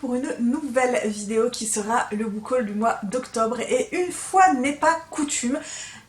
pour une nouvelle vidéo qui sera le book haul du mois d'octobre. Et une fois n'est pas coutume,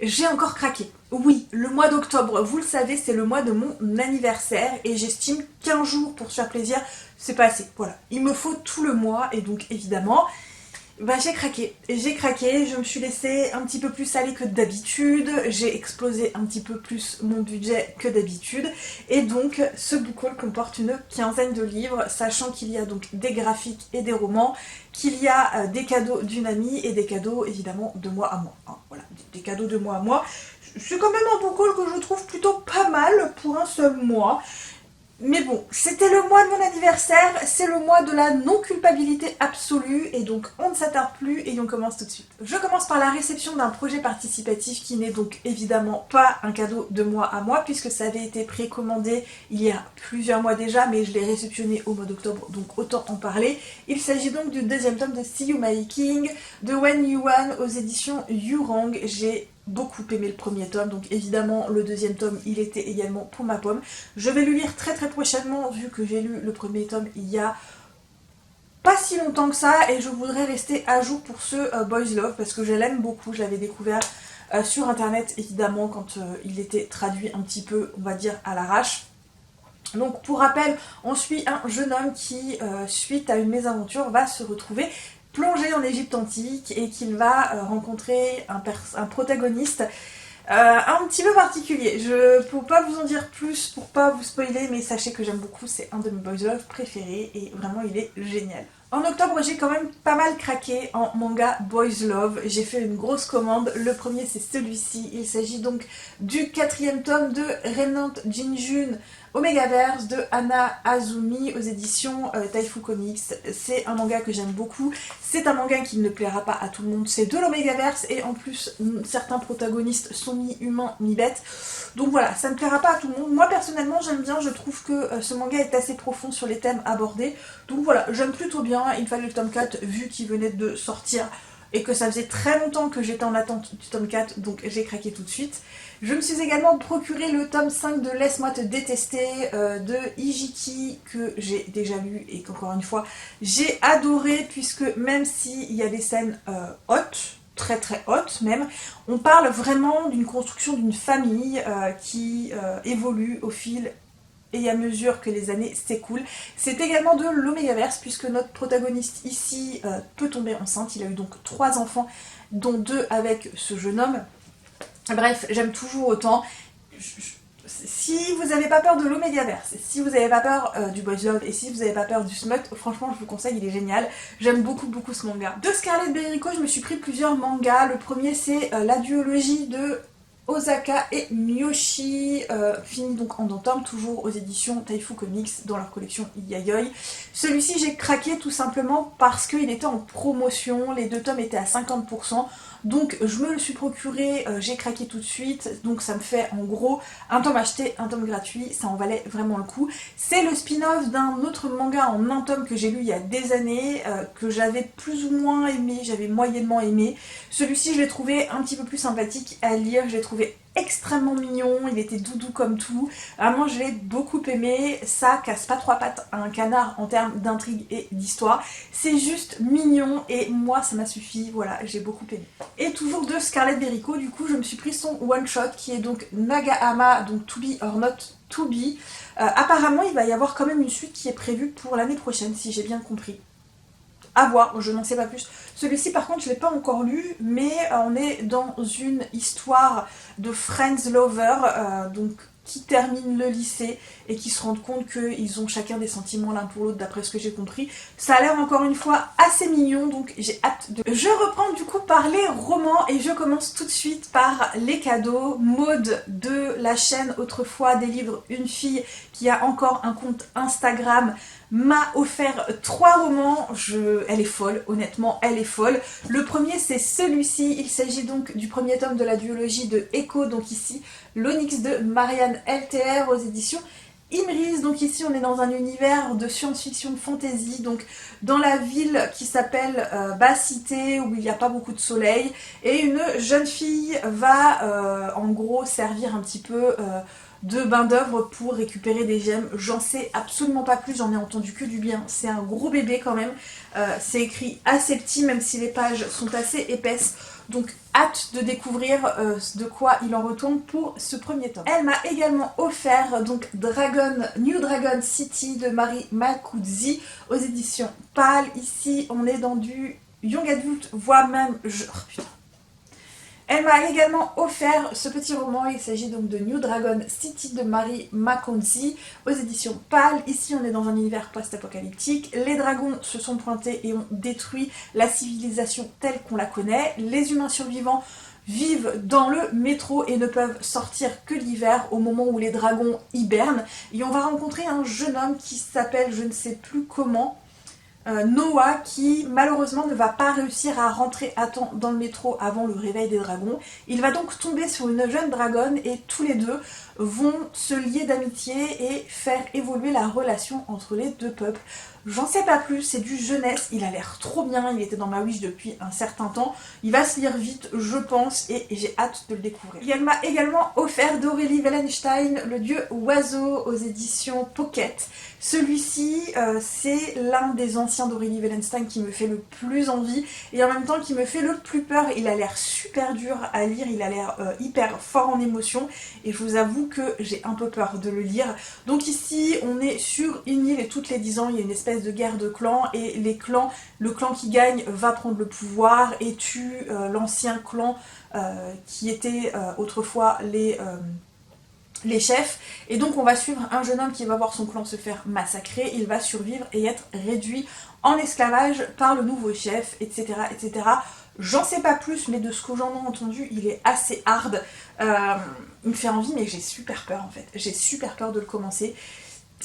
j'ai encore craqué. Oui, le mois d'octobre, vous le savez, c'est le mois de mon anniversaire et j'estime qu'1 jour pour se faire plaisir, c'est pas assez. Voilà, il me faut tout le mois et donc évidemment... j'ai craqué, je me suis laissée un petit peu plus aller que d'habitude, j'ai explosé un petit peu plus mon budget que d'habitude, et donc ce book haul comporte une quinzaine de livres, sachant qu'il y a donc des graphiques et des romans, qu'il y a des cadeaux d'une amie et des cadeaux évidemment de moi à moi. Hein, voilà, des cadeaux de moi à moi. C'est quand même un book haul que je trouve plutôt pas mal pour un seul mois. Mais bon, c'était le mois de mon anniversaire, c'est le mois de la non-culpabilité absolue, et donc on ne s'attarde plus et on commence tout de suite. Je commence par la réception d'un projet participatif qui n'est donc évidemment pas un cadeau de moi à moi, puisque ça avait été précommandé il y a plusieurs mois déjà, mais je l'ai réceptionné au mois d'octobre, donc autant en parler. Il s'agit donc du deuxième tome de See You My King, de Wen Yuan aux éditions Yurong. J'ai beaucoup aimé le premier tome, donc évidemment le deuxième tome il était également pour ma pomme. Je vais le lire très prochainement vu que j'ai lu le premier tome il y a pas si longtemps que ça, et je voudrais rester à jour pour ce Boys Love parce que je l'aime beaucoup. Je l'avais découvert sur internet évidemment quand il était traduit un petit peu, on va dire, à l'arrache. Donc pour rappel, on suit un jeune homme qui, suite à une mésaventure, va se retrouver plongé en Égypte antique et qu'il va rencontrer un protagoniste un petit peu particulier. Je ne peux pas vous en dire plus pour pas vous spoiler, mais sachez que j'aime beaucoup, c'est un de mes boys love préférés et vraiment il est génial. En octobre, j'ai quand même pas mal craqué en manga Boys Love. J'ai fait une grosse commande. Le premier, c'est celui-ci. Il s'agit donc du 4e tome de Remnant Jinjun Omegaverse de Hana Azumi aux éditions Taifu Comics. C'est un manga que j'aime beaucoup. C'est un manga qui ne plaira pas à tout le monde. C'est de l'Omegaverse et en plus, certains protagonistes sont mi-humains, mi-bêtes. Donc voilà, ça ne plaira pas à tout le monde. Moi personnellement, j'aime bien. Je trouve que ce manga est assez profond sur les thèmes abordés. Donc voilà, j'aime plutôt bien. Il me fallait le tome 4 vu qu'il venait de sortir et que ça faisait très longtemps que j'étais en attente du tome 4, donc j'ai craqué tout de suite. Je me suis également procuré le tome 5 de Laisse-moi te détester de Hijiki, que j'ai déjà lu et qu'encore une fois j'ai adoré, puisque même s'il y a des scènes hautes, très hautes même, on parle vraiment d'une construction d'une famille qui évolue au fil et à mesure que les années s'écoulent. C'est également de l'Omegaverse, puisque notre protagoniste ici peut tomber enceinte. Il a eu donc 3 enfants, dont 2 avec ce jeune homme. Bref, j'aime toujours autant. Si vous n'avez pas peur de l'Omegaverse, si vous n'avez pas peur du Boys Love et si vous n'avez pas peur du smut, franchement je vous conseille, il est génial. J'aime beaucoup ce manga. De Scarlett Berrico, je me suis pris plusieurs mangas. Le premier, c'est la duologie de Osaka et Miyoshi, fini donc en 2 tomes, toujours aux éditions Taifu Comics dans leur collection Yayoi. Celui-ci, j'ai craqué tout simplement parce qu'il était en promotion, les 2 tomes étaient à 50%, donc je me le suis procuré, j'ai craqué tout de suite, donc ça me fait en gros un tome acheté, un tome gratuit, ça en valait vraiment le coup. C'est le spin-off d'un autre manga en 1 tome que j'ai lu il y a des années, que j'avais plus ou moins aimé, j'avais moyennement aimé. Celui-ci, je l'ai trouvé un petit peu plus sympathique à lire, je l'ai trouvé extrêmement mignon, il était doudou comme tout. Vraiment, je l'ai beaucoup aimé. Ça casse pas 3 pattes à un canard en termes d'intrigue et d'histoire. C'est juste mignon et moi, ça m'a suffi. Voilà, j'ai beaucoup aimé. Et toujours de Scarlett Berrico, du coup, je me suis pris son one-shot qui est donc Nagahama, donc To Be or Not To Be. Apparemment, il va y avoir quand même une suite qui est prévue pour l'année prochaine, si j'ai bien compris. À voir, je n'en sais pas plus. Celui-ci par contre je ne l'ai pas encore lu, mais on est dans une histoire de friends lover, donc qui terminent le lycée et qui se rendent compte qu'ils ont chacun des sentiments l'un pour l'autre d'après ce que j'ai compris. Ça a l'air encore une fois assez mignon, donc j'ai hâte de... Je reprends du coup par les romans et je commence tout de suite par les cadeaux. Maud de la chaîne Autrefois des livres Une fille, qui a encore un compte Instagram, m'a offert 3 romans. Elle est folle, honnêtement, elle est folle. Le premier, c'est celui-ci. Il s'agit donc du premier tome de la duologie de Echo, donc ici l'Onyx de Marianne LTR aux éditions Imrise. Donc ici, on est dans un univers de science-fiction fantasy, donc dans la ville qui s'appelle Basse-Cité, où il n'y a pas beaucoup de soleil, et une jeune fille va en gros servir un petit peu de bain d'œuvre pour récupérer des gemmes. J'en sais absolument pas plus, j'en ai entendu que du bien. C'est un gros bébé quand même. C'est écrit assez petit, même si les pages sont assez épaisses. Donc hâte de découvrir de quoi il en retourne pour ce premier tome. Elle m'a également offert donc New Dragon City de Mari Makudzi aux éditions PAL. Ici on est dans du young adulte, voire même... Elle m'a également offert ce petit roman, il s'agit donc de New Dragon City de Mari Makudzi aux éditions PAL. Ici on est dans un univers post-apocalyptique, les dragons se sont pointés et ont détruit la civilisation telle qu'on la connaît, les humains survivants vivent dans le métro et ne peuvent sortir que l'hiver au moment où les dragons hibernent. Et on va rencontrer un jeune homme qui s'appelle je ne sais plus comment, Noah, qui malheureusement ne va pas réussir à rentrer à temps dans le métro avant le réveil des dragons. Il va donc tomber sur une jeune dragonne et tous les deux vont se lier d'amitié et faire évoluer la relation entre les deux peuples. J'en sais pas plus, c'est du jeunesse, il a l'air trop bien, il était dans ma wish depuis un certain temps, il va se lire vite je pense et j'ai hâte de le découvrir. Et elle m'a également offert d'Aurélie Wellenstein, Le Dieu Oiseau aux éditions Pocket. Celui-ci c'est l'un des anciens d'Aurélie Wellenstein qui me fait le plus envie et en même temps qui me fait le plus peur. Il a l'air super dur à lire, il a l'air hyper fort en émotion et je vous avoue que j'ai un peu peur de le lire. Donc ici on est sur une île et toutes les 10 ans il y a une espèce de guerre de clans et les clans, le clan qui gagne va prendre le pouvoir et tue l'ancien clan qui était autrefois les chefs, et donc on va suivre un jeune homme qui va voir son clan se faire massacrer, il va survivre et être réduit en esclavage par le nouveau chef, etc. etc. J'en sais pas plus, mais de ce que j'en ai entendu, il est assez hard. Il me fait envie, mais j'ai super peur en fait. J'ai super peur de le commencer.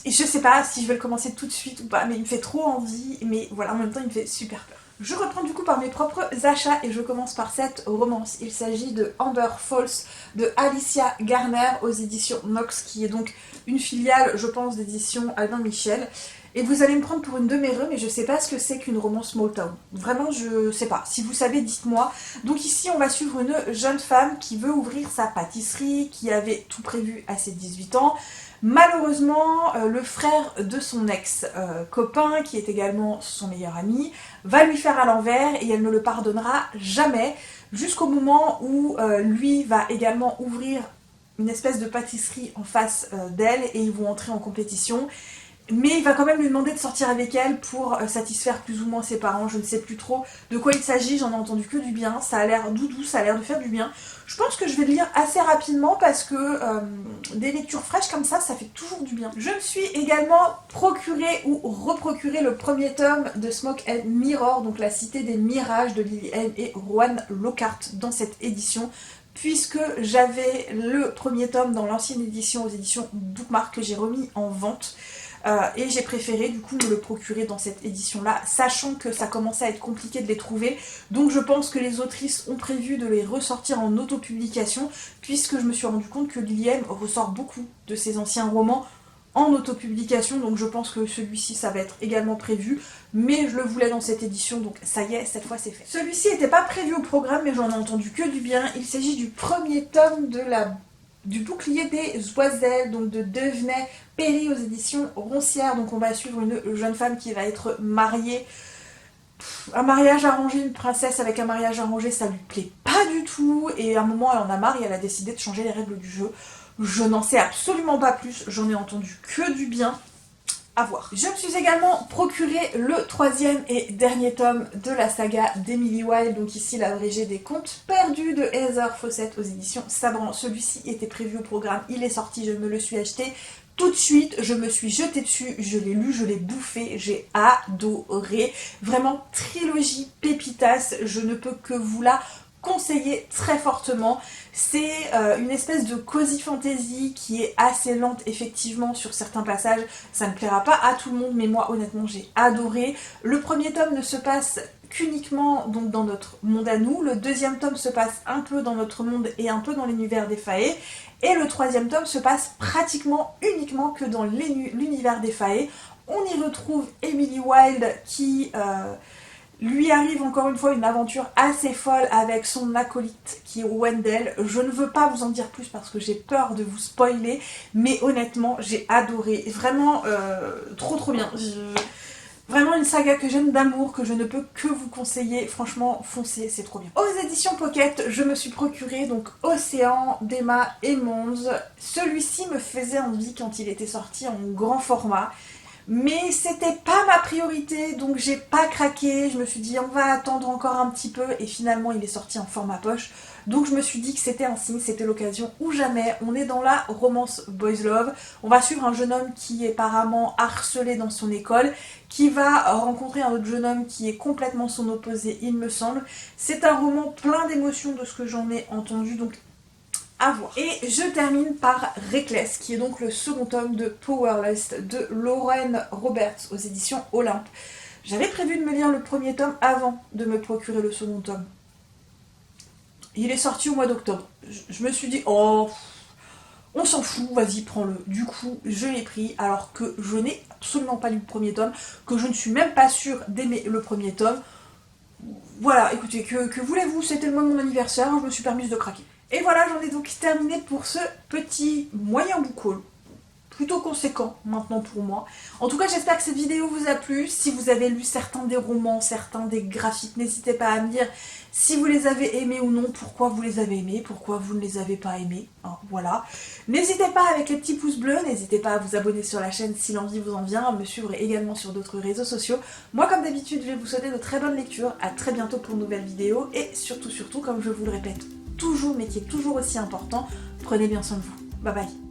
Et je sais pas si je vais le commencer tout de suite ou pas, mais il me fait trop envie, mais voilà, en même temps il me fait super peur. Je reprends du coup par mes propres achats et je commence par cette romance. Il s'agit de Amber Falls de Alicia Garner aux éditions Nox, qui est donc une filiale, je pense, d'édition Albin Michel. Et vous allez me prendre pour une demeureux, mais je sais pas ce que c'est qu'une romance small town. Vraiment, je sais pas. Si vous savez, dites-moi. Donc ici, on va suivre une jeune femme qui veut ouvrir sa pâtisserie, qui avait tout prévu à ses 18 ans. Malheureusement, le frère de son ex-copain, qui est également son meilleur ami, va lui faire à l'envers et elle ne le pardonnera jamais, jusqu'au moment où lui va également ouvrir une espèce de pâtisserie en face d'elle et ils vont entrer en compétition. Mais il va quand même lui demander de sortir avec elle pour satisfaire plus ou moins ses parents, je ne sais plus trop de quoi il s'agit, j'en ai entendu que du bien, ça a l'air doudou, ça a l'air de faire du bien. Je pense que je vais le lire assez rapidement parce que des lectures fraîches comme ça fait toujours du bien. Je me suis également procuré ou reprocuré le premier tome de Smoke and Mirror, donc La Cité des Mirages de Lily M et Rowan Lockhart dans cette édition, puisque j'avais le premier tome dans l'ancienne édition aux éditions Bookmark que j'ai remis en vente. Et j'ai préféré du coup me le procurer dans cette édition là, sachant que ça commençait à être compliqué de les trouver, donc je pense que les autrices ont prévu de les ressortir en autopublication, puisque je me suis rendu compte que Lily M ressort beaucoup de ses anciens romans en autopublication, donc je pense que celui-ci ça va être également prévu, mais je le voulais dans cette édition, donc ça y est, cette fois c'est fait. Celui-ci n'était pas prévu au programme, mais j'en ai entendu que du bien. Il s'agit du premier tome du Bouclier des Oiselles, donc de Devenay Perry aux éditions Roncière. Donc on va suivre une jeune femme qui va être mariée. Un mariage arrangé, une princesse avec un mariage arrangé, ça lui plaît pas du tout. Et à un moment, elle en a marre et elle a décidé de changer les règles du jeu. Je n'en sais absolument pas plus, j'en ai entendu que du bien. À voir. Je me suis également procuré le troisième et dernier tome de la saga d'Emily Wilde, donc ici l'abrégé des contes perdus de Heather Fawcett aux éditions Sabran. Celui-ci était prévu au programme, il est sorti, je me le suis acheté tout de suite, je me suis jetée dessus, je l'ai lu, je l'ai bouffé, j'ai adoré. Vraiment trilogie pépitas, je ne peux que vous la conseiller très fortement. C'est une espèce de cozy fantasy qui est assez lente effectivement sur certains passages, ça ne plaira pas à tout le monde, mais moi honnêtement j'ai adoré. Le premier tome ne se passe qu'uniquement donc dans notre monde à nous, le deuxième tome se passe un peu dans notre monde et un peu dans l'univers des Fae, et le troisième tome se passe pratiquement uniquement que dans l'univers des Fae. On y retrouve Emily Wilde qui Lui arrive encore une fois une aventure assez folle avec son acolyte qui est Wendell. Je ne veux pas vous en dire plus parce que j'ai peur de vous spoiler, mais honnêtement j'ai adoré. Vraiment trop bien. Vraiment une saga que j'aime d'amour, que je ne peux que vous conseiller. Franchement, foncez, c'est trop bien. Aux éditions Pocket, je me suis procuré donc Océan, d'Emma et Mons. Celui-ci me faisait envie quand il était sorti en grand format. Mais c'était pas ma priorité, donc j'ai pas craqué. Je me suis dit on va attendre encore un petit peu et finalement il est sorti en format poche. Donc je me suis dit que c'était un signe, c'était l'occasion ou jamais. On est dans la romance boys love. On va suivre un jeune homme qui est apparemment harcelé dans son école, qui va rencontrer un autre jeune homme qui est complètement son opposé, il me semble. C'est un roman plein d'émotions de ce que j'en ai entendu, donc à voir. Et je termine par Reckless, qui est donc le second tome de Powerless de Lauren Roberts aux éditions Olympe. J'avais prévu de me lire le premier tome avant de me procurer le second tome. Il est sorti au mois d'octobre. Je me suis dit, oh, on s'en fout, vas-y, prends-le. Du coup, je l'ai pris, alors que je n'ai absolument pas lu le premier tome, que je ne suis même pas sûre d'aimer le premier tome. Voilà, écoutez, que voulez-vous, c'était le mois de mon anniversaire, je me suis permise de craquer. Et voilà, j'en ai donc terminé pour ce petit moyen book haul. Plutôt conséquent maintenant pour moi. En tout cas, j'espère que cette vidéo vous a plu. Si vous avez lu certains des romans, certains des graphiques, n'hésitez pas à me dire si vous les avez aimés ou non, pourquoi vous les avez aimés, pourquoi vous ne les avez pas aimés. Hein, voilà. N'hésitez pas avec les petits pouces bleus, n'hésitez pas à vous abonner sur la chaîne si l'envie vous en vient, à me suivre également sur d'autres réseaux sociaux. Moi, comme d'habitude, je vais vous souhaiter de très bonnes lectures. À très bientôt pour une nouvelle vidéo. Et surtout, comme je vous le répète toujours, mais qui est toujours aussi important, prenez bien soin de vous. Bye bye.